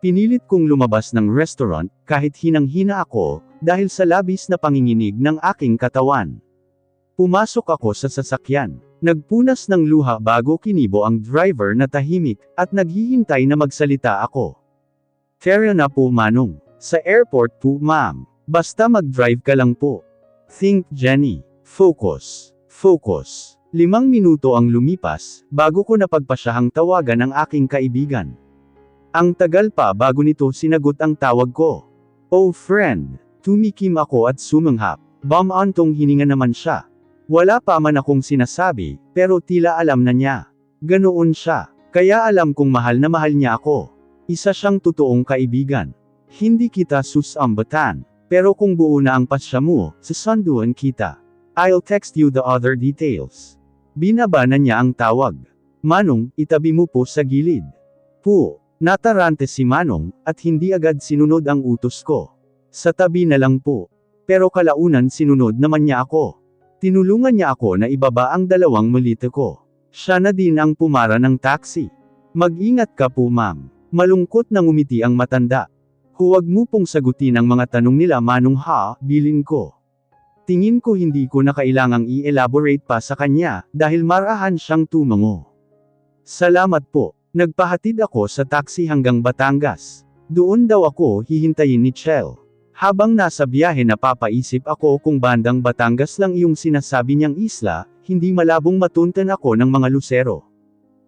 Pinilit kong lumabas ng restaurant, kahit hinang-hina ako, dahil sa labis na panginginig ng aking katawan. Pumasok ako sa sasakyan. Nagpunas ng luha bago kinibo ang driver na tahimik, at naghihintay na magsalita ako. Tara na po manong. Sa airport po ma'am. Basta mag-drive ka lang po. Think Jenny. Focus. Focus. 5 minuto ang lumipas, bago ko napagpasyahang tawagan ang aking kaibigan. Ang tagal pa bago nito sinagot ang tawag ko. Oh friend. Tumikim ako at sumanghap. Bam-antong hininga naman siya. Wala pa man akong sinasabi, pero tila alam na niya. Ganoon siya. Kaya alam kong mahal na mahal niya ako. Isa siyang totoong kaibigan. Hindi kita susambatan. Pero kung buo na ang pasya mo, sasunduan kita. I'll text you the other details. Binaba na niya ang tawag. Manong, itabi mo po sa gilid. Po. Natarante si Manong, at hindi agad sinunod ang utos ko. Sa tabi na lang po. Pero kalaunan sinunod naman niya ako. Tinulungan niya ako na ibaba ang 2 malita ko. Siya na din ang pumara ng taxi. Mag-ingat ka po ma'am. Malungkot na ngumiti ang matanda. Huwag mo pong sagutin ang mga tanong nila Manong ha, bilin ko. Tingin ko hindi ko na kailangang i-elaborate pa sa kanya, dahil marahan siyang tumango. Salamat po. Nagpahatid ako sa taxi hanggang Batangas. Doon daw ako hihintayin ni Chel. Habang nasa biyahe napapaisip ako kung bandang Batangas lang iyong sinasabi niyang isla, hindi malabong matuntan ako ng mga lusero.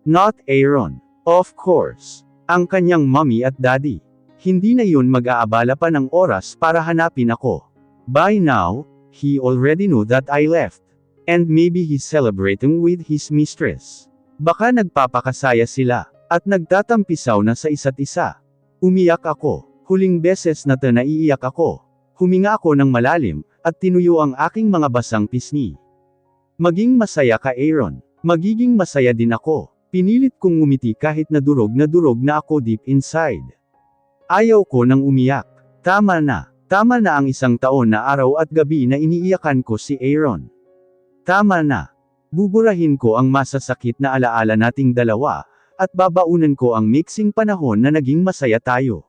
Not Aaron. Of course. Ang kanyang mommy at daddy. Hindi na yun mag-aabala pa ng oras para hanapin ako. By now, he already knew that I left. And maybe he's celebrating with his mistress. Baka nagpapakasaya sila, at nagtatampisaw na sa isa't isa. Umiyak ako. Huling beses na naiiyak ako. Huminga ako ng malalim, at tinuyo ang aking mga basang pisngi. Maging masaya ka Aaron. Magiging masaya din ako. Pinilit kong ngumiti kahit na durog na ako deep inside. Ayaw ko nang umiyak. Tama na. Tama na ang 1 taon na araw at gabi na iniiyakan ko si Aaron. Tama na. Buburahin ko ang masasakit na alaala nating dalawa, at babaunan ko ang mixing panahon na naging masaya tayo.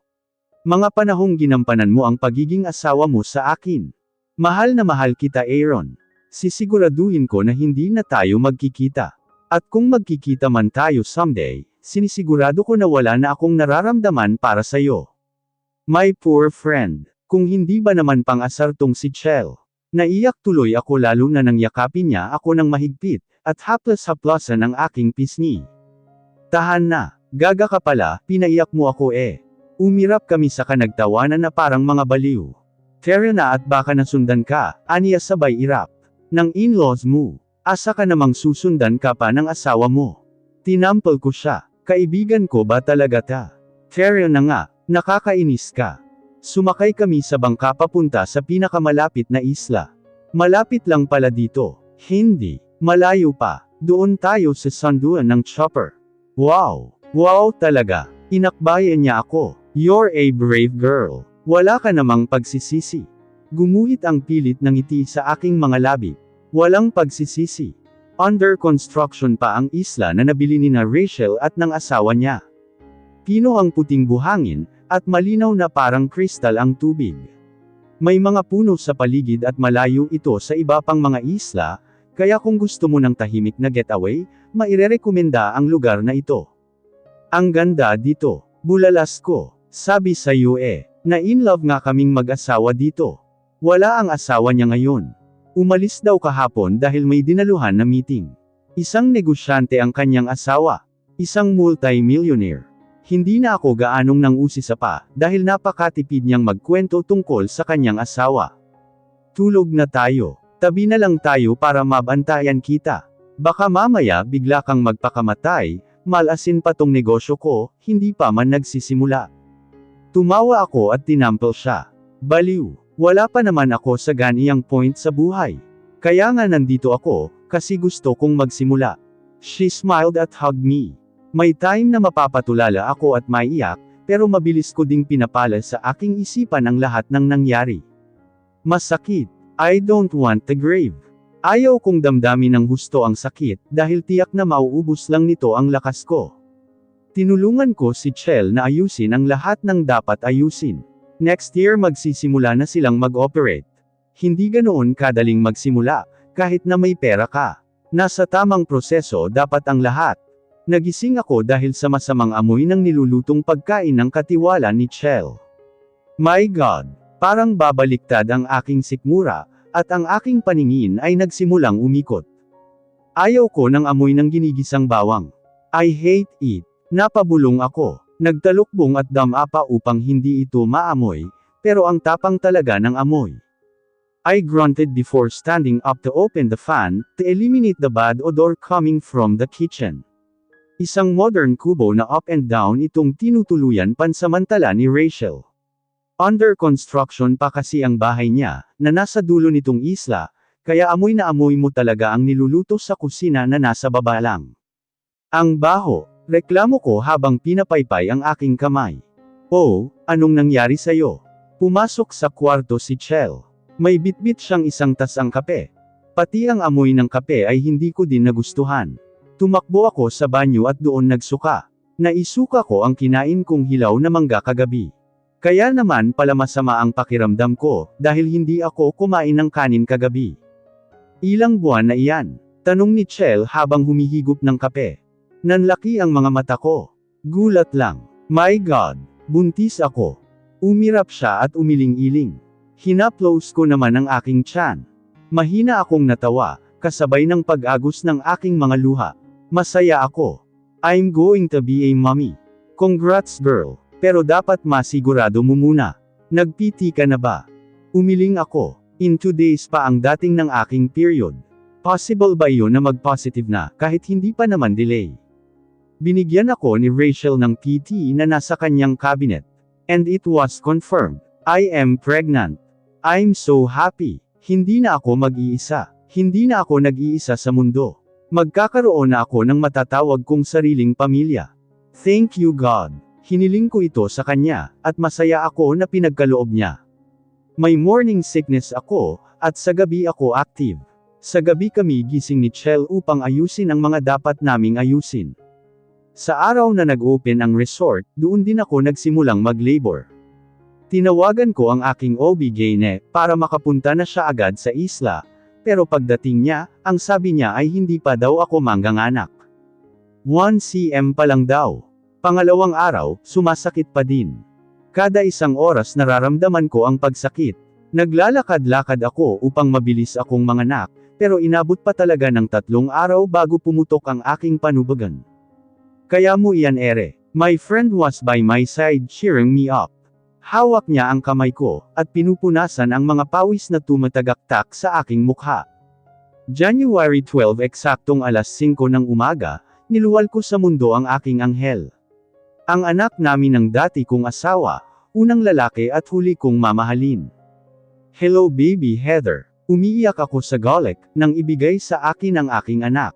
Mga panahong ginampanan mo ang pagiging asawa mo sa akin. Mahal na mahal kita Aaron. Sisiguraduhin ko na hindi na tayo magkikita. At kung magkikita man tayo someday, sinisigurado ko na wala na akong nararamdaman para sa'yo. My poor friend. Kung hindi ba naman pang-asar tong si Chel. Naiyak tuloy ako lalo na nang yakapin niya ako ng mahigpit, at haplas-haplasan ang aking pisngi. Tahan na. Gaga ka pala, pinaiyak mo ako eh. Umirap kami sa kanagtawanan na parang mga baliw. Tara na at baka nasundan ka, aniya sabay irap. Ng in-laws mo. Asa ka namang susundan ka pa ng asawa mo. Tinampal ko siya. Kaibigan ko ba talaga ta? Tara na nga, nakakainis ka. Sumakay kami sa bangka papunta sa pinakamalapit na isla. Malapit lang pala dito. Hindi. Malayo pa. Doon tayo sa sunduan ng chopper. Wow! Wow talaga. Inakbayan niya ako. You're a brave girl. Wala ka namang pagsisisi. Gumuhit ang pilit ng ngiti sa aking mga labi. Walang pagsisisi. Under construction pa ang isla na nabili ni na Rachel at ng asawa niya. Pino ang puting buhangin, at malinaw na parang kristal ang tubig. May mga puno sa paligid at malayo ito sa iba pang mga isla, kaya kung gusto mo ng tahimik na getaway, mairerekomenda ang lugar na ito. Ang ganda dito. Bulalas ko. Sabi sa iyo na-in-love nga kaming mag-asawa dito. Wala ang asawa niya ngayon. Umalis daw kahapon dahil may dinaluhan na meeting. Isang negosyante ang kanyang asawa. Isang multi-millionaire. Hindi na ako gaanong nang-usisa pa, dahil napakatipid niyang magkwento tungkol sa kanyang asawa. Tulog na tayo. Tabi na lang tayo para mabantayan kita. Baka mamaya bigla kang magpakamatay, malasin pa tong negosyo ko, hindi pa man nagsisimula. Tumawa ako at tinampal siya. Baliw. Wala pa naman ako sa ganiyang point sa buhay. Kaya nga nandito ako, kasi gusto kong magsimula. She smiled at hugged me. May time na mapapatulala ako at maiyak, pero mabilis ko ding pinapala sa aking isipan ang lahat ng nangyari. Masakit. I don't want the grave. Ayaw kong damdamin ng husto ang sakit, dahil tiyak na mauubos lang nito ang lakas ko. Tinulungan ko si Chell na ayusin ang lahat ng dapat ayusin. Next year magsisimula na silang mag-operate. Hindi ganoon kadaling magsimula, kahit na may pera ka. Nasa tamang proseso dapat ang lahat. Nagising ako dahil sa masamang amoy ng nilulutong pagkain ng katiwala ni Chell. My God! Parang babaliktad ang aking sikmura, at ang aking paningin ay nagsimulang umikot. Ayaw ko ng amoy ng ginigisang bawang. I hate it. Napabulong ako. Nagtalukbong at damapa upang hindi ito maamoy, pero ang tapang talaga ng amoy. I grunted before standing up to open the fan, to eliminate the bad odor coming from the kitchen. Isang modern kubo na up and down itong tinutuluyan pansamantala ni Rachel. Under construction pa kasi ang bahay niya, na nasa dulo nitong isla, kaya amoy na amoy mo talaga ang niluluto sa kusina na nasa baba lang. Ang baho, reklamo ko habang pinapaypay ang aking kamay. Oh, anong nangyari sa'yo? Pumasok sa kwarto si Chell. May bitbit siyang isang tasang kape. Pati ang amoy ng kape ay hindi ko din nagustuhan. Tumakbo ako sa banyo at doon nagsuka. Naisuka ko ang kinain kong hilaw na mangga kagabi. Kaya naman pala masama ang pakiramdam ko, dahil hindi ako kumain ng kanin kagabi. Ilang buwan na iyan? Tanong ni Chell habang humihigop ng kape. Nanlaki ang mga mata ko. Gulat lang. My God! Buntis ako. Umirap siya at umiling-iling. Hinaplos ko naman ang aking tiyan. Mahina akong natawa, kasabay ng pag-agos ng aking mga luha. Masaya ako. I'm going to be a mommy. Congrats girl. Pero dapat masigurado mo muna. Nag-PT ka na ba? Umiling ako. In 2 days pa ang dating ng aking period. Possible ba iyon na mag-positive na, kahit hindi pa naman delay? Binigyan ako ni Rachel ng PT na nasa kanyang cabinet. And it was confirmed. I am pregnant. I'm so happy. Hindi na ako mag-iisa. Hindi na ako nag-iisa sa mundo. Magkakaroon na ako ng matatawag kong sariling pamilya. Thank you God. Hiniling ko ito sa kanya, at masaya ako na pinagkaloob niya. May morning sickness ako, at sa gabi ako active. Sa gabi kami gising ni Chell upang ayusin ang mga dapat naming ayusin. Sa araw na nag-open ang resort, doon din ako nagsimulang mag-labor. Tinawagan ko ang aking OB-GYN para makapunta na siya agad sa isla, pero pagdating niya, ang sabi niya ay hindi pa daw ako mangganganak. 1 cm pa lang daw. Pangalawang araw, sumasakit pa din. Kada 1 oras nararamdaman ko ang pagsakit. Naglalakad-lakad ako upang mabilis akong manganak, pero inabot pa talaga ng 3 araw bago pumutok ang aking panubagan. Kaya mo iyan ere. My friend was by my side cheering me up. Hawak niya ang kamay ko, at pinupunasan ang mga pawis na tumatagaktak sa aking mukha. January 12 eksaktong alas 5 ng umaga, niluwal ko sa mundo ang aking anghel. Ang anak namin ng dati kong asawa, unang lalaki at huli kong mamahalin. Hello baby Heather. Umiiyak ako sa golek, nang ibigay sa akin ang aking anak.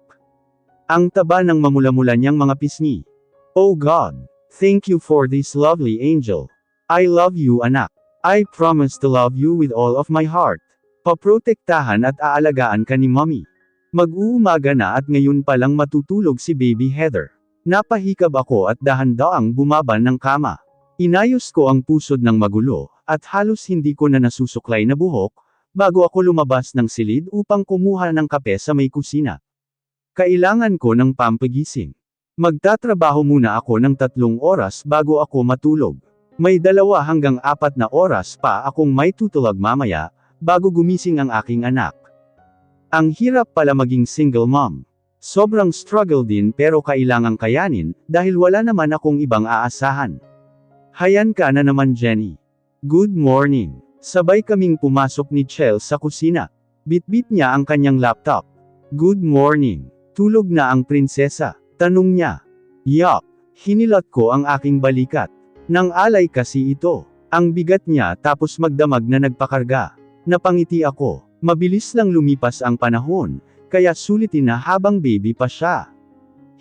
Ang taba ng mamula-mula niyang mga pisngi. Oh God! Thank you for this lovely angel. I love you anak. I promise to love you with all of my heart. Paprotektahan at aalagaan ka ni mommy. Mag-uumaga na at ngayon pa lang matutulog si baby Heather. Napahikab ako at dahan-daang bumaban ng kama. Inayos ko ang pusod ng magulo, at halos hindi ko na nasusuklay na buhok, bago ako lumabas ng silid upang kumuha ng kape sa may kusina. Kailangan ko ng pampagising. Magtatrabaho muna ako ng 3 oras bago ako matulog. May 2 hanggang 4 na oras pa akong may tutulog mamaya, bago gumising ang aking anak. Ang hirap pala maging single mom. Sobrang struggle din pero kailangang kayanin, dahil wala naman akong ibang aasahan. Hayan ka na naman Jenny. Good morning. Sabay kaming pumasok ni Chell sa kusina. Bitbit niya ang kanyang laptop. Good morning. Tulog na ang prinsesa? Tanong niya. Yup. Hinilat ko ang aking balikat. Nang alay kasi ito. Ang bigat niya tapos magdamag na nagpakarga. Napangiti ako. Mabilis lang lumipas ang panahon, kaya sulitin na habang baby pa siya.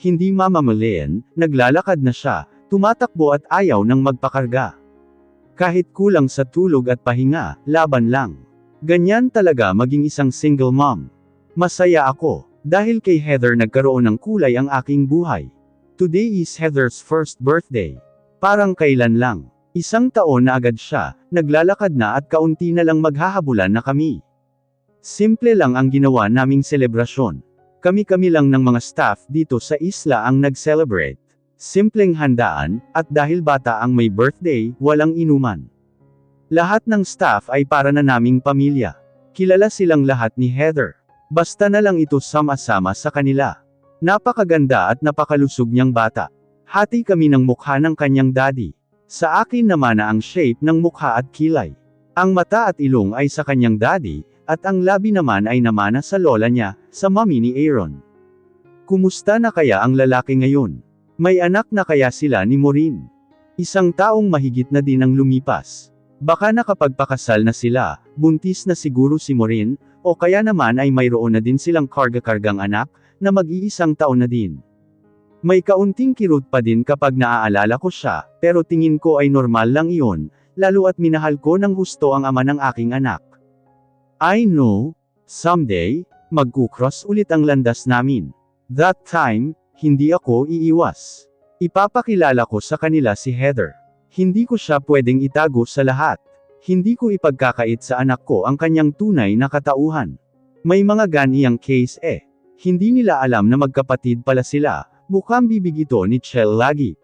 Hindi mamamalayan, naglalakad na siya, tumatakbo at ayaw nang magpakarga. Kahit kulang sa tulog at pahinga, laban lang. Ganyan talaga maging isang single mom. Masaya ako. Dahil kay Heather nagkaroon ng kulay ang aking buhay. Today is Heather's first birthday. Parang kailan lang. 1 taon na agad siya, naglalakad na at kaunti na lang maghahabulan na kami. Simple lang ang ginawa naming selebrasyon. Kami-kami lang ng mga staff dito sa isla ang nag-celebrate. Simpleng handaan, at dahil bata ang may birthday, walang inuman. Lahat ng staff ay para na naming pamilya. Kilala silang lahat ni Heather. Basta na lang ito sama-sama sa kanila. Napakaganda at napakalusog niyang bata. Hati kami ng mukha ng kanyang daddy. Sa akin naman na ang shape ng mukha at kilay. Ang mata at ilong ay sa kanyang daddy, at ang labi naman ay namana sa lola niya, sa mommy ni Aaron. Kumusta na kaya ang lalaki ngayon? May anak na kaya sila ni Maureen? 1 taong mahigit na din ang lumipas. Baka nakapagpakasal na sila, buntis na siguro si Maureen, o kaya naman ay mayroon na din silang karga-kargang anak, na mag-1 taon na din. May kaunting kirot pa din kapag naaalala ko siya, pero tingin ko ay normal lang iyon, lalo at minahal ko ng husto ang ama ng aking anak. I know, someday, magkukross ulit ang landas namin. That time, hindi ako iiwas. Ipapakilala ko sa kanila si Heather. Hindi ko siya pwedeng itago sa lahat. Hindi ko ipagkakait sa anak ko ang kanyang tunay na katauhan. May mga ganiyang case eh. Hindi nila alam na magkapatid pala sila. Mukhang bibig ito ni Chell lagi.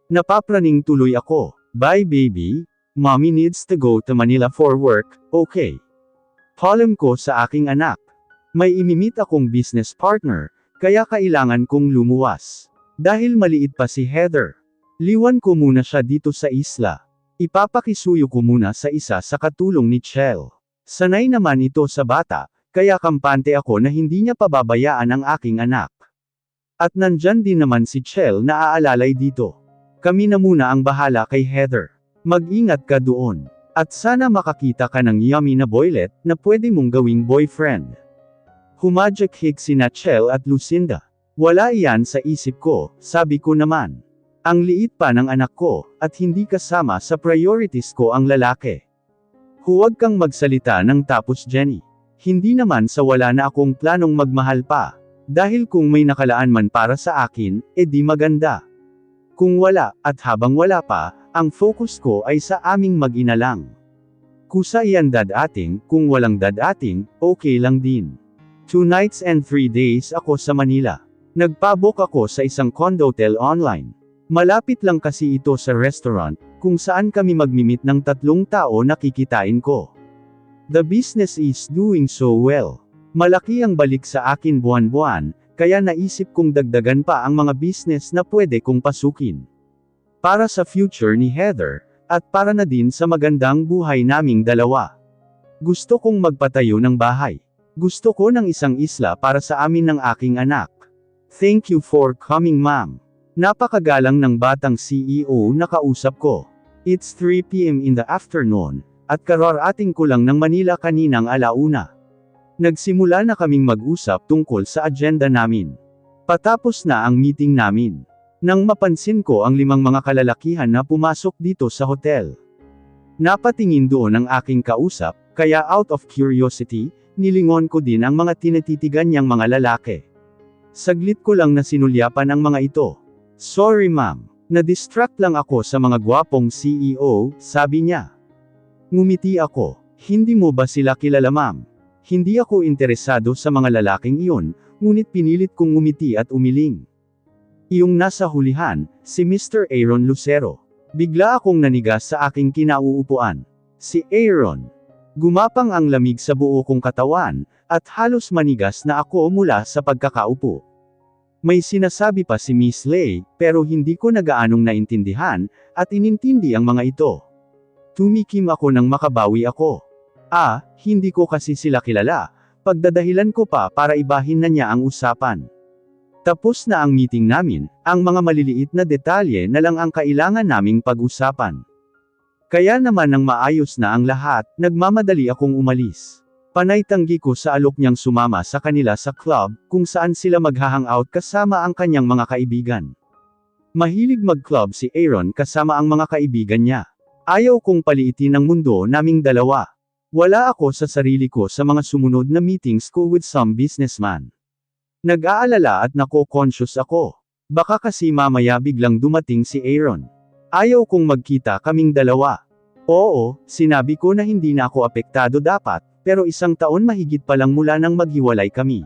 Napapraning tuloy ako. Bye baby, mommy needs to go to Manila for work, okay? Paalam ko sa aking anak. May imimit akong business partner, kaya kailangan kong lumuwas. Dahil maliit pa si Heather. Liwan ko muna siya dito sa isla. Ipapakisuyo ko muna sa isa sa katulong ni Chell. Sanay naman ito sa bata, kaya kampante ako na hindi niya pababayaan ang aking anak. At nandyan din naman si Chell na aalalay dito. Kami na muna ang bahala kay Heather. Mag-ingat ka doon. At sana makakita ka ng yummy na boylet na pwede mong gawing boyfriend. Humajak-hik sina Chell at Lucinda. Wala iyan sa isip ko, sabi ko naman. Ang liit pa ng anak ko, at hindi kasama sa priorities ko ang lalaki. Huwag kang magsalita ng tapos Jenny. Hindi naman sa wala na akong planong magmahal pa. Dahil kung may nakalaan man para sa akin, edi maganda. Kung wala, at habang wala pa, ang focus ko ay sa aming mag-ina lang. Kusa iyan dadating, kung walang dadating, okay lang din. 2 nights and 3 days ako sa Manila. Nagpabook ako sa isang condotel online. Malapit lang kasi ito sa restaurant, kung saan kami magmimit ng 3 tao na kikitain ko. The business is doing so well. Malaki ang balik sa akin buwan-buwan, kaya naisip kong dagdagan pa ang mga business na pwede kong pasukin. Para sa future ni Heather, at para na din sa magandang buhay naming dalawa. Gusto kong magpatayo ng bahay. Gusto ko ng isang isla para sa amin ng aking anak. Thank you for coming ma'am. Napakagalang ng batang CEO na kausap ko. It's 3 PM in the afternoon, at kararating ko lang ng Manila kaninang alauna. Nagsimula na kaming mag-usap tungkol sa agenda namin. Patapos na ang meeting namin. Nang mapansin ko ang 5 mga kalalakihan na pumasok dito sa hotel. Napatingin doon ang aking kausap, kaya out of curiosity, nilingon ko din ang mga tinatitigan niyang mga lalaki. Saglit ko lang na sinulyapan ang mga ito. Sorry ma'am, na-distract lang ako sa mga gwapong CEO, sabi niya. Ngumiti ako, hindi mo ba sila kilala ma'am? Hindi ako interesado sa mga lalaking iyon, ngunit pinilit kong ngumiti at umiling. Iyong nasa hulihan, si Mr. Aaron Lucero. Bigla akong nanigas sa aking kinauupuan. Si Aaron. Gumapang ang lamig sa buo kong katawan, at halos manigas na ako mula sa pagkakaupo. May sinasabi pa si Miss Lay, pero hindi ko nagaanong naintindihan, at inintindi ang mga ito. Tumikim ako nang makabawi ako. Hindi ko kasi sila kilala, pagdadahilan ko pa para ibahin na niya ang usapan. Tapos na ang meeting namin, ang mga maliliit na detalye na lang ang kailangan naming pag-usapan. Kaya naman nang maayos na ang lahat, nagmamadali akong umalis. Panay tanggi ko sa alok niyang sumama sa kanila sa club, kung saan sila mag-hangout kasama ang kanyang mga kaibigan. Mahilig mag-club si Aaron kasama ang mga kaibigan niya. Ayaw kong paliitin ang mundo naming dalawa. Wala ako sa sarili ko sa mga sumunod na meetings ko with some businessman. Nag-aalala at nako-conscious ako. Baka kasi mamaya biglang dumating si Aaron. Ayaw kong magkita kaming dalawa. Oo, sinabi ko na hindi na ako apektado dapat, pero 1 taon mahigit pa lang mula nang maghiwalay kami.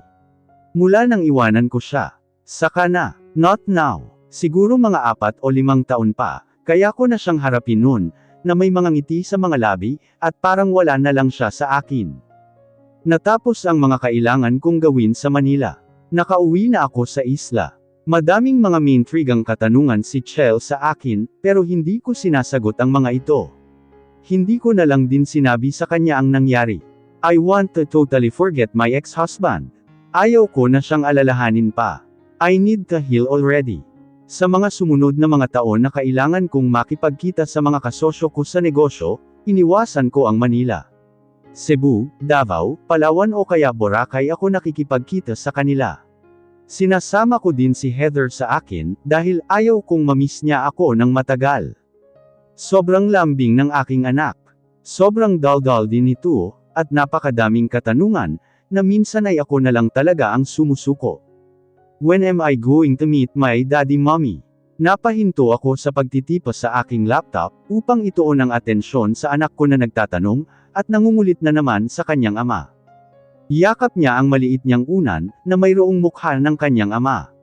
Mula nang iwanan ko siya. Saka na, not now. Siguro mga 4 o 5 taon pa, kaya ko na siyang harapin noon, na may mga ngiti sa mga labi, at parang wala na lang siya sa akin. Natapos ang mga kailangan kong gawin sa Manila. Nakauwi na ako sa isla. Madaming mga maintrigang katanungan si Chell sa akin, pero hindi ko sinasagot ang mga ito. Hindi ko na lang din sinabi sa kanya ang nangyari. I want to totally forget my ex-husband. Ayaw ko na siyang alalahanin pa. I need to heal already. Sa mga sumunod na mga taon na kailangan kong makipagkita sa mga kasosyo ko sa negosyo, iniwasan ko ang Manila. Cebu, Davao, Palawan o kaya Boracay ako nakikipagkita sa kanila. Sinasama ko din si Heather sa akin, dahil ayaw kong mamiss niya ako ng matagal. Sobrang lambing ng aking anak. Sobrang daldal din ito, at napakadaming katanungan, na minsan ay ako na lang talaga ang sumusuko. When am I going to meet my daddy mommy? Napahinto ako sa pagtitipa sa aking laptop, upang ituon ang atensyon sa anak ko na nagtatanong, at nangungulit na naman sa kanyang ama. Yakap niya ang maliit niyang unan, na mayroong mukha ng kanyang ama.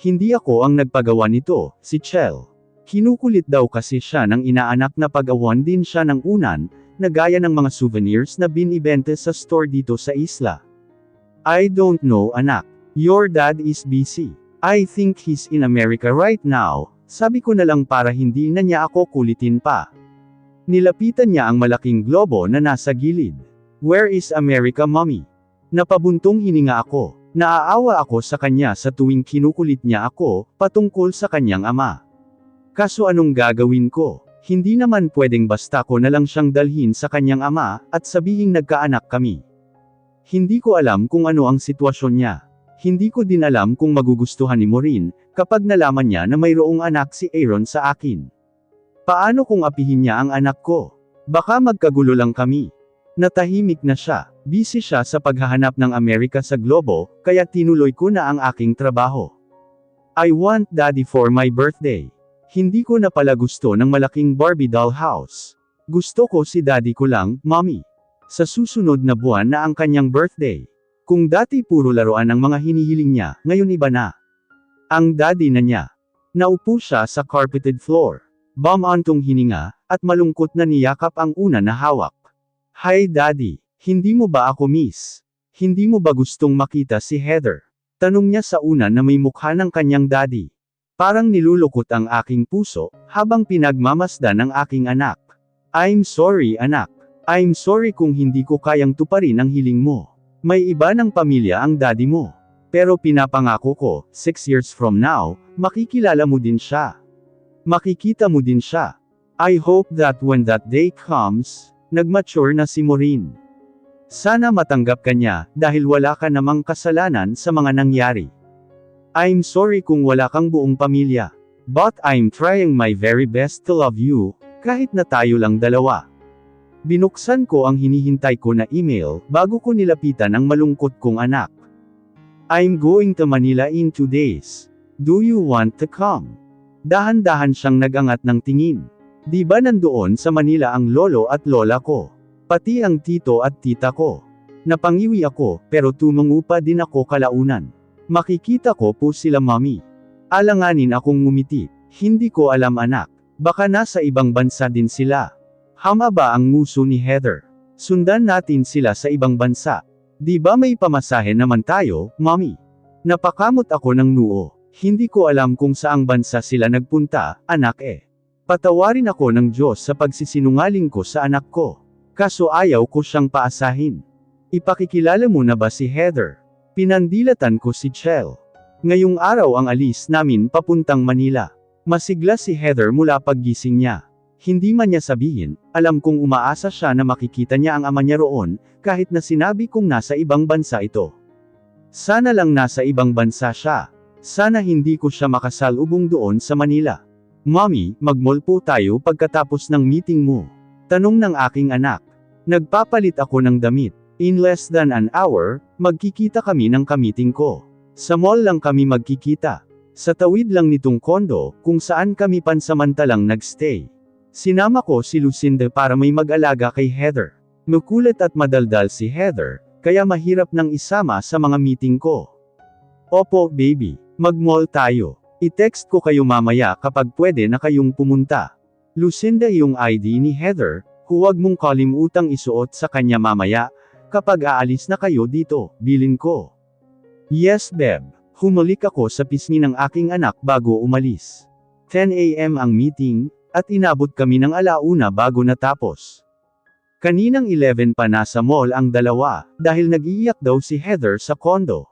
Hindi ako ang nagpagawa nito, si Chell. Kinukulit daw kasi siya ng inaanak na pagawan din siya ng unan, na gaya ng mga souvenirs na binibenta sa store dito sa isla. I don't know anak. Your dad is busy. I think he's in America right now, sabi ko na lang para hindi na niya ako kulitin pa. Nilapitan niya ang malaking globo na nasa gilid. Where is America mommy? Napabuntong hininga ako. Naaawa ako sa kanya sa tuwing kinukulit niya ako, patungkol sa kanyang ama. Kaso anong gagawin ko? Hindi naman pwedeng basta ko na lang siyang dalhin sa kanyang ama, at sabihing nagkaanak kami. Hindi ko alam kung ano ang sitwasyon niya. Hindi ko din alam kung magugustuhan ni Maureen, kapag nalaman niya na mayroong anak si Aaron sa akin. Paano kung apihin niya ang anak ko? Baka magkagulo lang kami. Natahimik na siya. Busy siya sa paghahanap ng Amerika sa globo, kaya tinuloy ko na ang aking trabaho. I want daddy for my birthday. Hindi ko na pala gusto ng malaking Barbie doll house. Gusto ko si daddy ko lang, mommy. Sa susunod na buwan na ang kanyang birthday. Kung dati puro laruan ang mga hinihiling niya, ngayon iba na. Ang daddy na niya. Naupo siya sa carpeted floor. Bumantong hininga, at malungkot na niyakap ang una na hawak. Hi daddy, hindi mo ba ako miss? Hindi mo ba gustong makita si Heather? Tanong niya sa una na may mukha ng kanyang daddy. Parang nilulukot ang aking puso, habang pinagmamasdan ng aking anak. I'm sorry anak. I'm sorry kung hindi ko kayang tuparin ang hiling mo. May iba ng pamilya ang daddy mo. Pero pinapangako ko, 6 years from now, makikilala mo din siya. Makikita mo din siya. I hope that when that day comes, nagmature na si Maureen. Sana matanggap ka niya, dahil wala ka namang kasalanan sa mga nangyari. I'm sorry kung wala kang buong pamilya. But I'm trying my very best to love you, kahit na tayo lang dalawa. Binuksan ko ang hinihintay ko na email, bago ko nilapitan ang malungkot kong anak. I'm going to Manila in 2 days. Do you want to come? Dahan-dahan siyang nagangat ng tingin. Di ba nandoon sa Manila ang lolo at lola ko? Pati ang tito at tita ko. Napangiwi ako, pero tumungo pa din ako kalaunan. Makikita ko po sila mommy. Alanganin akong ngumiti. Hindi ko alam anak. Baka nasa ibang bansa din sila. Hama ba ang nguso ni Heather? Sundan natin sila sa ibang bansa. Di ba may pamasahe naman tayo, mommy? Napakamot ako ng noo. Hindi ko alam kung saang bansa sila nagpunta, anak eh. Patawarin ako ng Diyos sa pagsisinungaling ko sa anak ko. Kaso ayaw ko siyang paasahin. Ipakikilala mo na ba si Heather? Pinandilatan ko si Chell. Ngayong araw ang alis namin papuntang Manila. Masigla si Heather mula paggising niya. Hindi man niya sabihin, alam kong umaasa siya na makikita niya ang ama niya roon, kahit na sinabi kong nasa ibang bansa ito. Sana lang nasa ibang bansa siya. Sana hindi ko siya makasalubong doon sa Manila. Mommy, mag-mall po tayo pagkatapos ng meeting mo. Tanong ng aking anak. Nagpapalit ako ng damit. In less than an hour, magkikita kami ng kamiting ko. Sa mall lang kami magkikita. Sa tawid lang nitong kondo, kung saan kami pansamantalang nagstay. Sinama ko si Lucinda para may mag-alaga kay Heather. Makulit at madaldal si Heather, kaya mahirap nang isama sa mga meeting ko. Opo, baby. Mag-mall tayo. I-text ko kayo mamaya kapag pwede na kayong pumunta. Lucinda, yung ID ni Heather, huwag mong kalimutang isuot sa kanya mamaya, kapag aalis na kayo dito, bilin ko. Yes, Beb. Humalik ako sa pisngi ng aking anak bago umalis. 10 AM ang meeting, at inabot kami ng 1:00 bago natapos. Kaninang 11 pa nasa mall ang dalawa, dahil nag-iiyak daw si Heather sa kondo.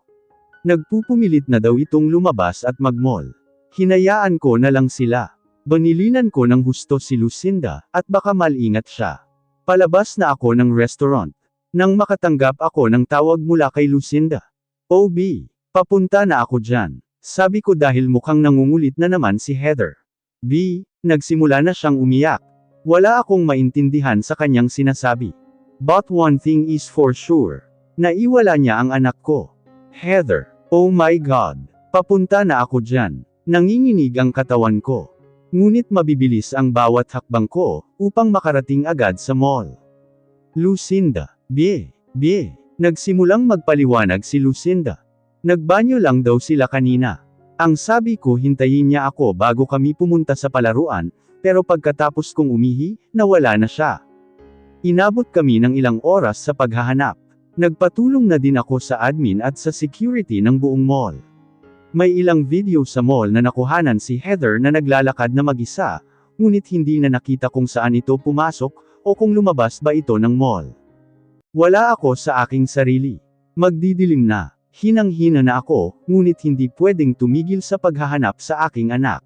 Nagpupumilit na daw itong lumabas at mag-mall. Hinayaan ko na lang sila. Banilinan ko ng husto si Lucinda, at baka malingat siya. Palabas na ako ng restaurant. Nang makatanggap ako ng tawag mula kay Lucinda. "Oh B, papunta na ako dyan." Sabi ko dahil mukhang nangungulit na naman si Heather. B, nagsimula na siyang umiyak. Wala akong maintindihan sa kanyang sinasabi. But one thing is for sure. Naiwala niya ang anak ko. Heather, oh my God. Papunta na ako dyan. Nanginginig ang katawan ko. Ngunit mabibilis ang bawat hakbang ko, upang makarating agad sa mall. Lucinda, B. Nagsimulang magpaliwanag si Lucinda. Nagbanyo lang daw sila kanina. Ang sabi ko hintayin niya ako bago kami pumunta sa palaruan, pero pagkatapos kong umihi, nawala na siya. Inabot kami ng ilang oras sa paghahanap. Nagpatulong na din ako sa admin at sa security ng buong mall. May ilang video sa mall na nakuhanan si Heather na naglalakad na mag-isa, ngunit hindi na nakita kung saan ito pumasok, o kung lumabas ba ito ng mall. Wala ako sa aking sarili. Magdidilim na. Hinang-hina na ako, ngunit hindi pwedeng tumigil sa paghahanap sa aking anak.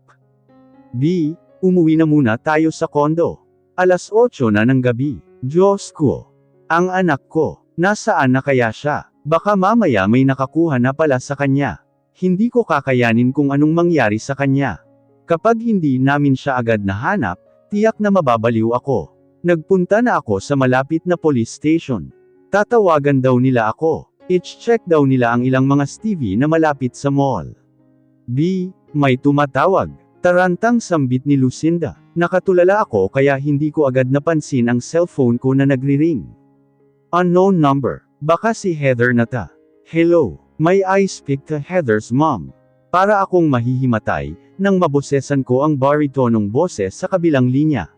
B, umuwi na muna tayo sa kondo. 8:00 na ng gabi. Diyos ko. Ang anak ko, nasaan na kaya siya? Baka mamaya may nakakuha na pala sa kanya. Hindi ko kakayanin kung anong mangyari sa kanya. Kapag hindi namin siya agad nahanap, tiyak na mababaliw ako. Nagpunta na ako sa malapit na police station. Tatawagan daw nila ako. I-check daw nila ang ilang mga Stevie na malapit sa mall. B, may tumatawag. Tarantang sambit ni Lucinda. Nakatulala ako kaya hindi ko agad napansin ang cellphone ko na nagri-ring. Unknown number. Baka si Heather na ta. Hello, may I speak to Heather's mom? Para akong mahihimatay, nang mabosesan ko ang baritonong boses sa kabilang linya.